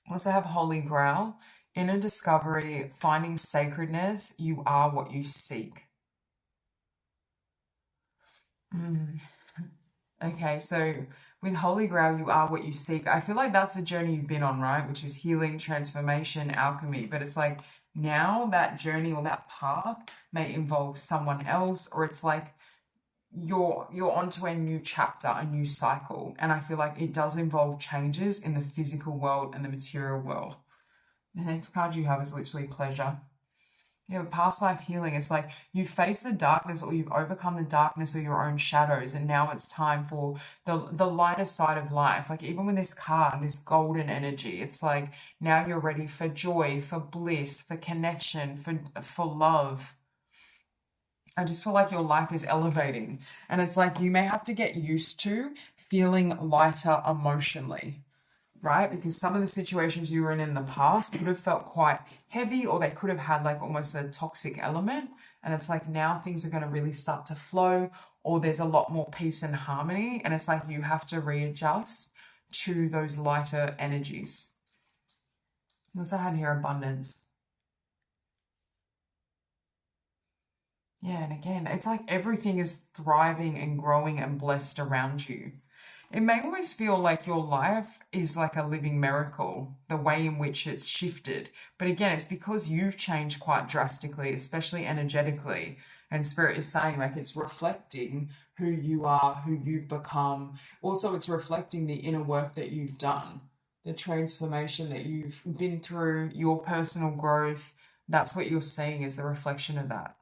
Speaker 1: Also have Holy Grail, inner discovery, finding sacredness. You are what you seek. Okay, so with Holy Grail, you are what you seek. I feel like that's the journey you've been on, right? Which is healing, transformation, alchemy. But it's like now that journey or that path may involve someone else, or it's like you're onto a new chapter, a new cycle. And I feel like it does involve changes in the physical world and the material world. The next card you have is literally pleasure. You have past life healing. It's like you face the darkness, or you've overcome the darkness or your own shadows, and now it's time for the lighter side of life. Like even with this card, this golden energy, it's like now you're ready for joy, for bliss, for connection, for love. I just feel like your life is elevating, and it's like you may have to get used to feeling lighter emotionally, right? Because some of the situations you were in the past could have felt quite heavy, or they could have had like almost a toxic element. And it's like now things are going to really start to flow, or there's a lot more peace and harmony. And it's like you have to readjust to those lighter energies. You also had here abundance. Yeah, and again, it's like everything is thriving and growing and blessed around you. It may always feel like your life is like a living miracle, the way in which it's shifted. But again, it's because you've changed quite drastically, especially energetically. And Spirit is saying like it's reflecting who you are, who you've become. Also, it's reflecting the inner work that you've done, the transformation that you've been through, your personal growth. That's what you're seeing is the reflection of that.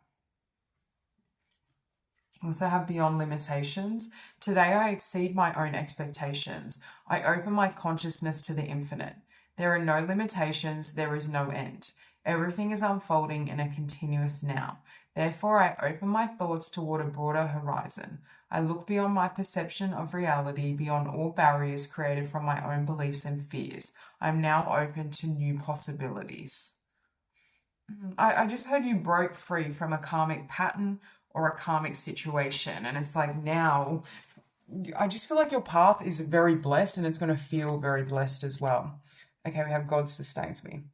Speaker 1: I also have beyond limitations. Today I exceed my own expectations. I open my consciousness to the infinite. There are no limitations, there is no end. Everything is unfolding in a continuous now. Therefore, I open my thoughts toward a broader horizon. I look beyond my perception of reality, beyond all barriers created from my own beliefs and fears. I am now open to new possibilities. I just heard you broke free from a karmic pattern or a karmic situation. And it's like now, I just feel like your path is very blessed, and it's going to feel very blessed as well. Okay, we have God sustains me.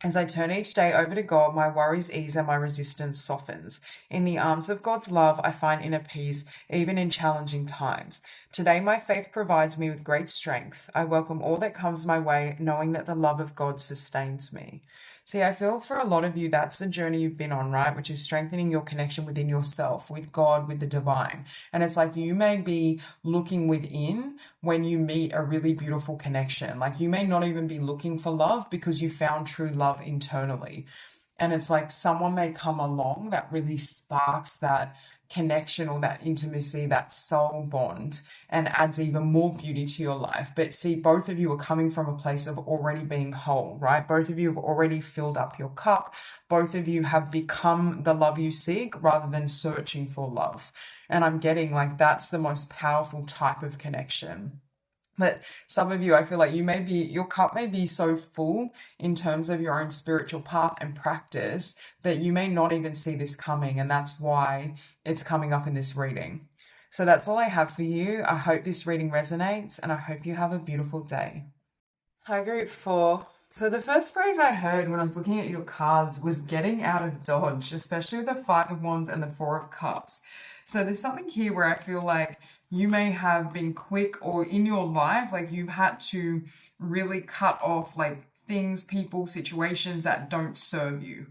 Speaker 1: As I turn each day over to God, my worries ease and my resistance softens. In the arms of God's love, I find inner peace, even in challenging times. Today, my faith provides me with great strength. I welcome all that comes my way, knowing that the love of God sustains me. See, I feel for a lot of you, that's the journey you've been on, right? Which is strengthening your connection within yourself, with God, with the divine. And it's like you may be looking within when you meet a really beautiful connection. Like you may not even be looking for love because you found true love internally. And it's like someone may come along that really sparks that connection or that intimacy, that soul bond, and adds even more beauty to your life. But see, both of you are coming from a place of already being whole, right? Both of you have already filled up your cup. Both of you have become the love you seek rather than searching for love. And I'm getting like that's the most powerful type of connection. But some of you, I feel like your cup may be so full in terms of your own spiritual path and practice that you may not even see this coming. And that's why it's coming up in this reading. So that's all I have for you. I hope this reading resonates and I hope you have a beautiful day. Hi, group 4. So the first phrase I heard when I was looking at your cards was getting out of dodge, especially with the 5 of Wands and the 4 of Cups. So there's something here where I feel like you may have been quick, or in your life, like you've had to really cut off like things, people, situations that don't serve you,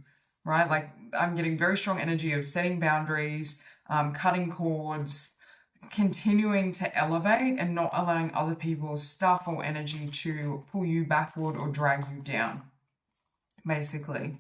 Speaker 1: right? Like I'm getting very strong energy of setting boundaries, cutting cords, continuing to elevate and not allowing other people's stuff or energy to pull you backward or drag you down, basically.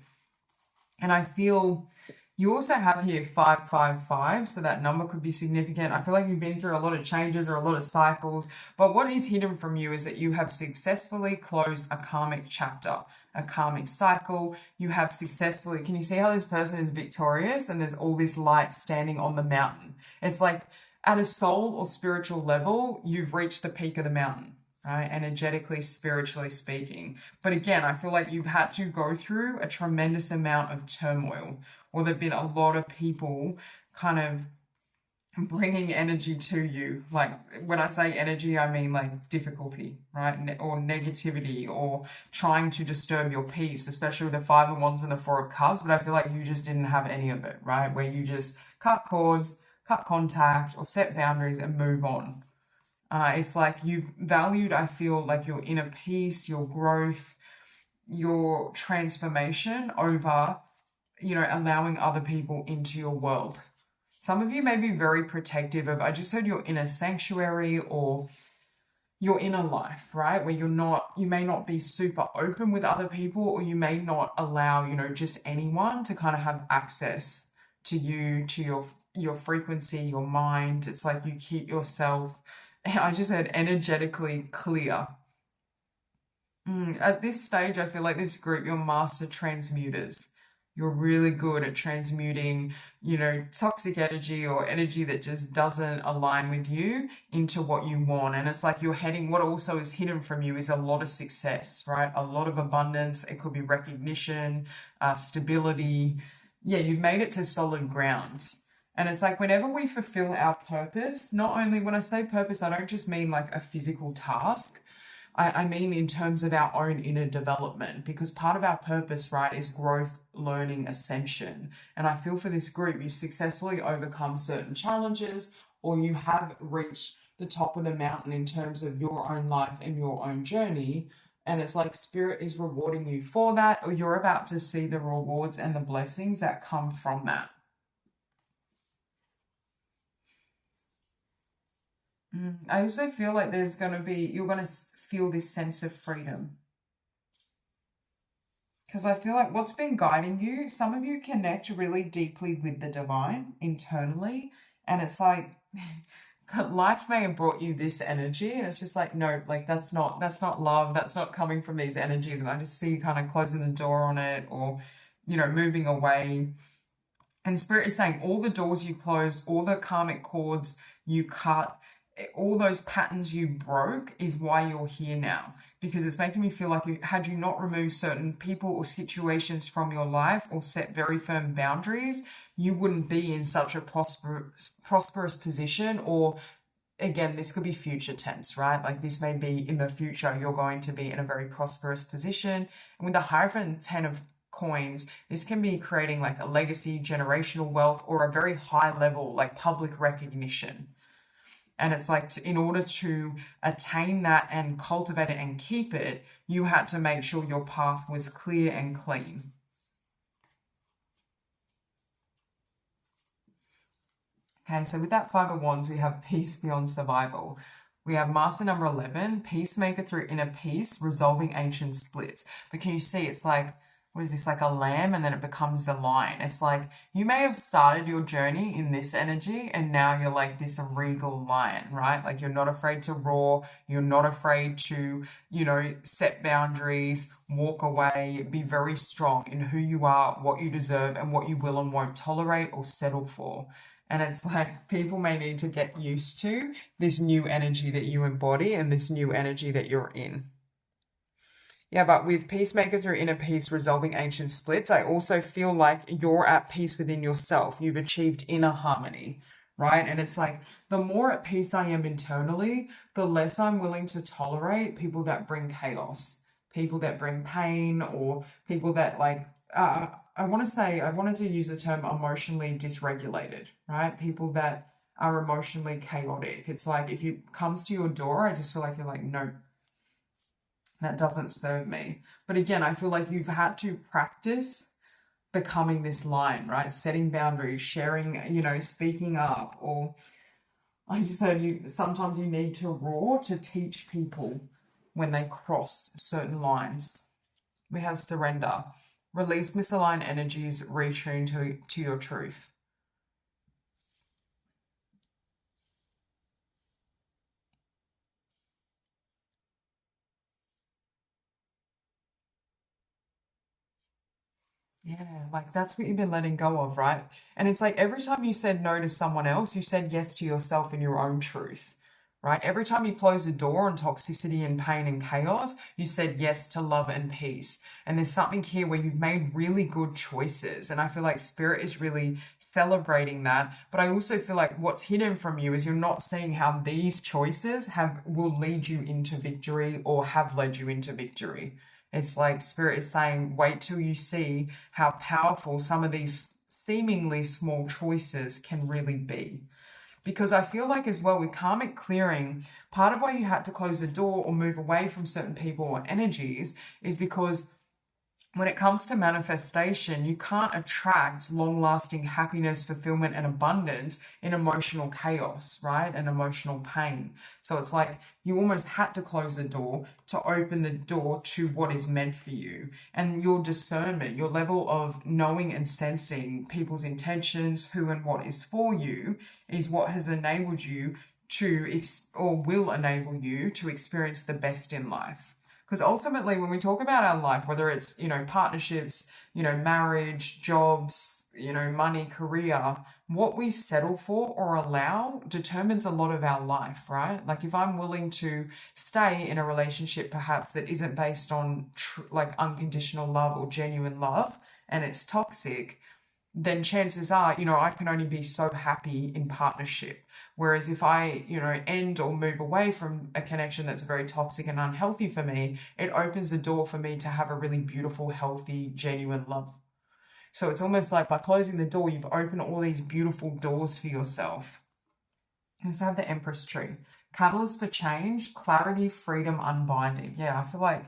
Speaker 1: And I feel you also have here 555, so that number could be significant. I feel like you've been through a lot of changes or a lot of cycles, but what is hidden from you is that you have successfully closed a karmic chapter, a karmic cycle. You have successfully, can you see how this person is victorious and there's all this light standing on the mountain? It's like at a soul or spiritual level, you've reached the peak of the mountain, right? Energetically, spiritually speaking. But again, I feel like you've had to go through a tremendous amount of turmoil, or there've been a lot of people kind of bringing energy to you. Like when I say energy, I mean like difficulty, right? Or negativity, or trying to disturb your peace, especially with the 5 of Wands and the 4 of Cups. But I feel like you just didn't have any of it, right? Where you just cut cords, cut contact, or set boundaries and move on. It's like you've valued, I feel like your inner peace, your growth, your transformation over, allowing other people into your world. Some of you may be very protective of, I just heard your inner sanctuary or your inner life, right? Where you may not be super open with other people, or you may not allow, just anyone to kind of have access to you, to your frequency, your mind. It's like you keep yourself, I just heard, energetically clear. At this stage, I feel like this group, you're master transmuters. You're really good at transmuting, toxic energy or energy that just doesn't align with you into what you want. And it's like you're heading, what also is hidden from you is a lot of success, right? A lot of abundance. It could be recognition, stability. Yeah, you've made it to solid ground. And it's like whenever we fulfill our purpose, not only when I say purpose, I don't just mean like a physical task. I mean in terms of our own inner development, because part of our purpose, right, is growth, learning, ascension. And I feel for this group, you've successfully overcome certain challenges, or you have reached the top of the mountain in terms of your own life and your own journey. And it's like spirit is rewarding you for that, or you're about to see the rewards and the blessings that come from that. I also feel like you're going to feel this sense of freedom. Because I feel like what's been guiding you, some of you connect really deeply with the divine internally. And it's like life may have brought you this energy, and it's just like, no, like that's not love. That's not coming from these energies. And I just see you kind of closing the door on it, or, moving away. And Spirit is saying all the doors you closed, all the karmic cords you cut, all those patterns you broke is why you're here now. Because it's making me feel like had you not removed certain people or situations from your life or set very firm boundaries, you wouldn't be in such a prosperous position, or again, this could be future tense, right? Like this may be in the future, you're going to be in a very prosperous position. And with the Hierophant 10 of coins, this can be creating like a legacy, generational wealth, or a very high level, like public recognition. And it's like in order to attain that and cultivate it and keep it, you had to make sure your path was clear and clean. Okay, so with that Five of Wands, we have peace beyond survival. We have Master number 11, peacemaker through inner peace, resolving ancient splits. But can you see it's like, what is this, like a lamb and then it becomes a lion? It's like you may have started your journey in this energy and now you're like this regal lion, right? Like you're not afraid to roar, you're not afraid to, set boundaries, walk away, be very strong in who you are, what you deserve, and what you will and won't tolerate or settle for. And it's like people may need to get used to this new energy that you embody and this new energy that you're in. Yeah, but with peacemaker through inner peace, resolving ancient splits, I also feel like you're at peace within yourself. You've achieved inner harmony, right? And it's like the more at peace I am internally, the less I'm willing to tolerate people that bring chaos, people that bring pain, or people that I wanted to use the term emotionally dysregulated, right? People that are emotionally chaotic. It's like if it comes to your door, I just feel like you're like, no, that doesn't serve me. But again, I feel like you've had to practice becoming this lion, right? Setting boundaries, sharing, speaking up, or I just said sometimes you need to roar to teach people when they cross certain lines. We have surrender. Release misaligned energies, retune to your truth. Yeah, like that's what you've been letting go of, right? And it's like every time you said no to someone else, you said yes to yourself and your own truth, right? Every time you close a door on toxicity and pain and chaos, you said yes to love and peace. And there's something here where you've made really good choices. And I feel like Spirit is really celebrating that. But I also feel like what's hidden from you is you're not seeing how these choices will lead you into victory or have led you into victory. It's like Spirit is saying, wait till you see how powerful some of these seemingly small choices can really be. Because I feel like as well with karmic clearing, part of why you had to close the door or move away from certain people or energies is because when it comes to manifestation, you can't attract long-lasting happiness, fulfillment, and abundance in emotional chaos, right? And emotional pain. So it's like you almost had to close the door to open the door to what is meant for you. And your discernment, your level of knowing and sensing people's intentions, who and what is for you, is what has enabled you or will enable you to experience the best in life. Because ultimately, when we talk about our life, whether it's, partnerships, marriage, jobs, money, career, what we settle for or allow determines a lot of our life, right? Like if I'm willing to stay in a relationship perhaps that isn't based on unconditional love or genuine love and it's toxic, then chances are, I can only be so happy in partnership. Whereas if I, end or move away from a connection that's very toxic and unhealthy for me, it opens the door for me to have a really beautiful, healthy, genuine love. So it's almost like by closing the door, you've opened all these beautiful doors for yourself. Let's have the Empress tree. Catalyst for change, clarity, freedom, unbinding. Yeah, I feel like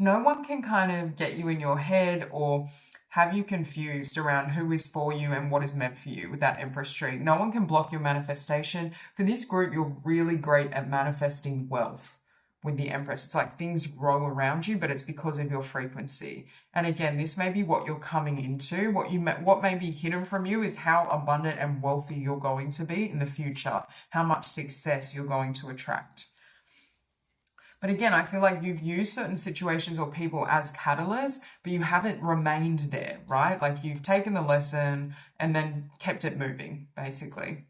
Speaker 1: no one can kind of get you in your head or have you confused around who is for you and what is meant for you with that Empress tree. No one can block your manifestation. For this group, you're really great at manifesting wealth with the Empress. It's like things grow around you, but it's because of your frequency. And again, this may be what you're coming into. What may be hidden from you is how abundant and wealthy you're going to be in the future, how much success you're going to attract. But again, I feel like you've used certain situations or people as catalysts, but you haven't remained there, right? Like you've taken the lesson and then kept it moving, basically.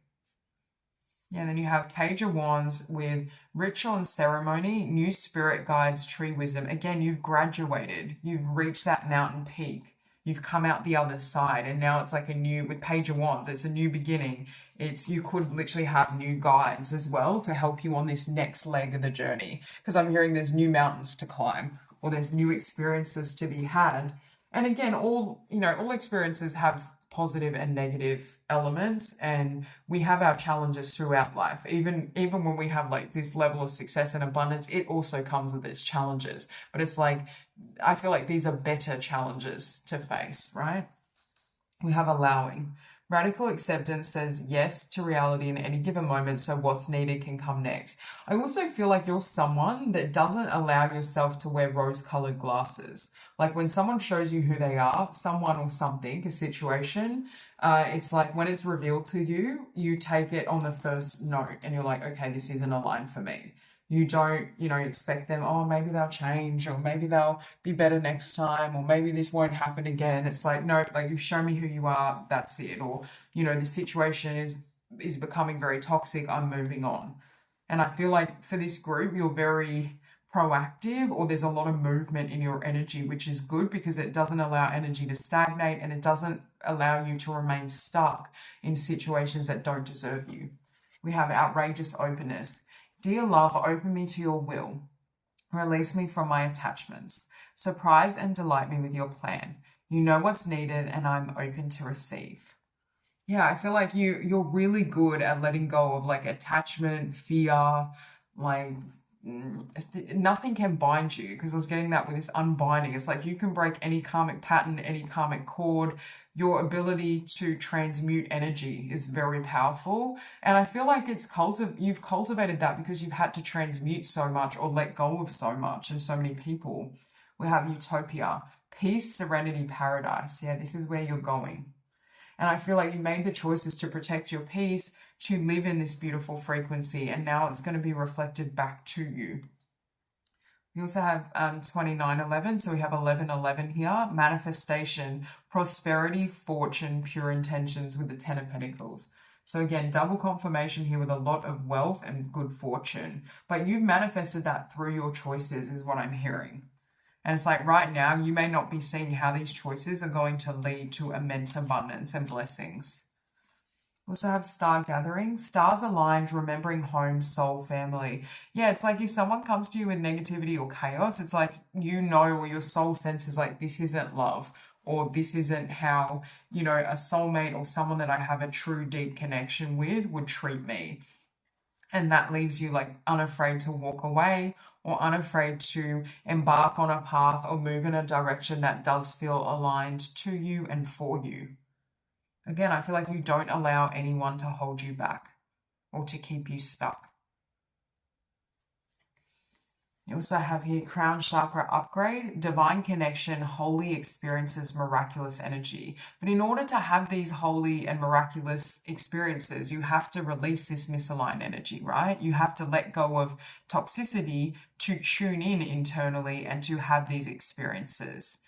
Speaker 1: Yeah, and then you have Page of Wands with ritual and ceremony, new spirit guides, tree wisdom. Again, you've graduated. You've reached that mountain peak. you've come out the other side, and now it's like a new, with Page of Wands, it's a new beginning. You could literally have new guides as well to help you on this next leg of the journey, because I'm hearing there's new mountains to climb, or there's new experiences to be had. And again, all experiences have positive and negative elements, and we have our challenges throughout life. Even when we have like this level of success and abundance, it also comes with its challenges. But it's like, I feel like these are better challenges to face, right? We have allowing. Radical acceptance says yes to reality in any given moment, so what's needed can come next. I also feel like you're someone that doesn't allow yourself to wear rose-colored glasses. Like when someone shows you who they are, someone or something, a situation, it's like when it's revealed to you, you take it on the first note and you're like, okay, this isn't aligned for me. You don't, expect them, oh, maybe they'll change, or maybe they'll be better next time, or maybe this won't happen again. It's like, no, like you show me who you are, that's it. Or, the situation is becoming very toxic, I'm moving on. And I feel like for this group, you're very proactive, or there's a lot of movement in your energy, which is good because it doesn't allow energy to stagnate, and it doesn't allow you to remain stuck in situations that don't deserve you. We have outrageous openness. Dear love, open me to your will. Release me from my attachments. Surprise and delight me with your plan. You know what's needed, and I'm open to receive. Yeah, I feel like you're really good at letting go of like attachment, fear, like nothing can bind you, because I was getting that with this unbinding. It's like you can break any karmic pattern, any karmic cord. Your ability to transmute energy is very powerful. And I feel like you've cultivated that because you've had to transmute so much or let go of so much and so many people. We have utopia, peace, serenity, paradise. Yeah, this is where you're going. And I feel like you made the choices to protect your peace, to live in this beautiful frequency, and now it's going to be reflected back to you. We also have 2911, so we have 1111 here. Manifestation, prosperity, fortune, pure intentions with the 10 of Pentacles. So again, double confirmation here with a lot of wealth and good fortune. But you've manifested that through your choices is what I'm hearing. And it's like right now, you may not be seeing how these choices are going to lead to immense abundance and blessings. We also have star gathering, stars aligned, remembering home, soul, family. Yeah, it's like if someone comes to you with negativity or chaos, it's like, or your soul senses like, this isn't love, or this isn't how, a soulmate or someone that I have a true deep connection with would treat me. And that leaves you like unafraid to walk away, or unafraid to embark on a path or move in a direction that does feel aligned to you and for you. Again, I feel like you don't allow anyone to hold you back or to keep you stuck. You also have here crown chakra upgrade, divine connection, holy experiences, miraculous energy. But in order to have these holy and miraculous experiences, you have to release this misaligned energy, right? You have to let go of toxicity to tune in internally and to have these experiences.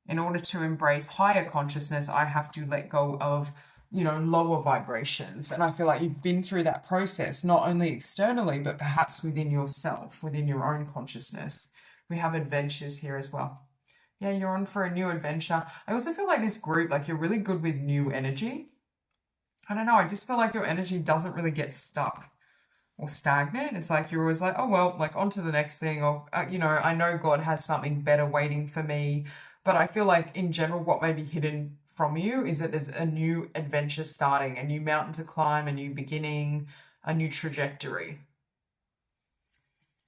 Speaker 1: In order to embrace higher consciousness, I have to let go of lower vibrations. And I feel like you've been through that process, not only externally, but perhaps within yourself, within your own consciousness. We have adventures here as well. Yeah, you're on for a new adventure. I also feel like this group, like you're really good with new energy. I don't know, I just feel like your energy doesn't really get stuck or stagnant. It's like you're always like, oh, well, like on to the next thing. Or, I know God has something better waiting for me. But I feel like in general, what may be hidden from you is that there's a new adventure starting, a new mountain to climb, a new beginning, a new trajectory.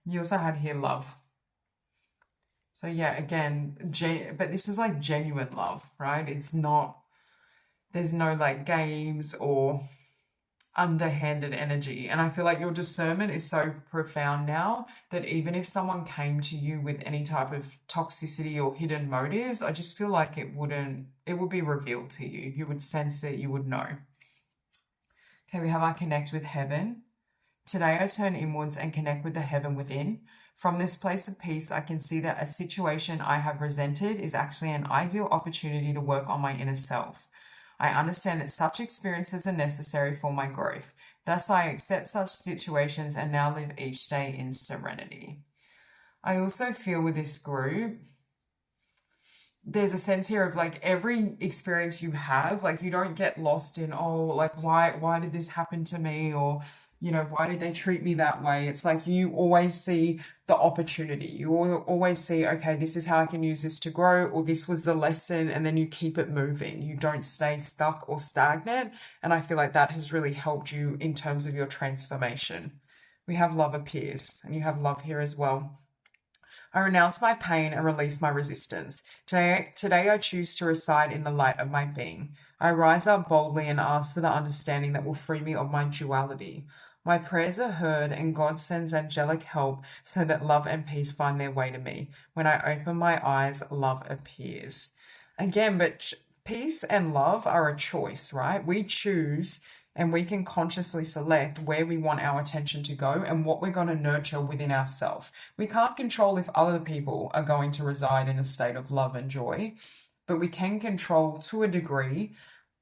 Speaker 1: You also had here love. So yeah, again, but this is like genuine love, right? It's not, there's no like games or underhanded energy. And I feel like your discernment is so profound now that even if someone came to you with any type of toxicity or hidden motives, I just feel like it would be revealed to you. You would sense it, you would know. Okay, we have our connect with heaven. Today I turn inwards and connect with the heaven within. From this place of peace, I can see that a situation I have resented is actually an ideal opportunity to work on my inner self. I understand that such experiences are necessary for my growth. Thus, I accept such situations and now live each day in serenity. I also feel with this group, there's a sense here of like every experience you have, like you don't get lost in, oh, like why did this happen to me? Or, why did they treat me that way? It's like you always see the opportunity. You always see, okay, this is how I can use this to grow, or this was the lesson, and then you keep it moving. You don't stay stuck or stagnant. And I feel like that has really helped you in terms of your transformation. We have love appears, and you have love here as well. I renounce my pain and release my resistance. Today I choose to reside in the light of my being. I rise up boldly and ask for the understanding that will free me of my duality. My prayers are heard and God sends angelic help so that love and peace find their way to me. When I open my eyes, love appears. Again, but peace and love are a choice, right? We choose and we can consciously select where we want our attention to go and what we're going to nurture within ourselves. We can't control if other people are going to reside in a state of love and joy, but we can control to a degree,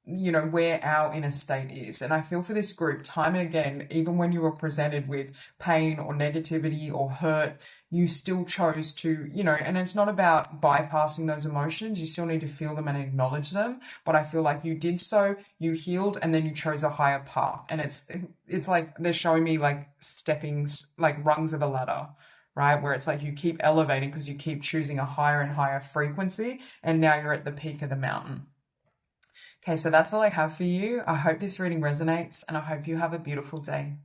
Speaker 1: where our inner state is. And I feel for this group, time and again, even when you were presented with pain or negativity or hurt, you still chose to, and it's not about bypassing those emotions. You still need to feel them and acknowledge them. But I feel like you did so, you healed, and then you chose a higher path. And it's like they're showing me like steppings, like rungs of a ladder, right? Where it's like you keep elevating because you keep choosing a higher and higher frequency. And now you're at the peak of the mountain. Okay, so that's all I have for you. I hope this reading resonates and I hope you have a beautiful day.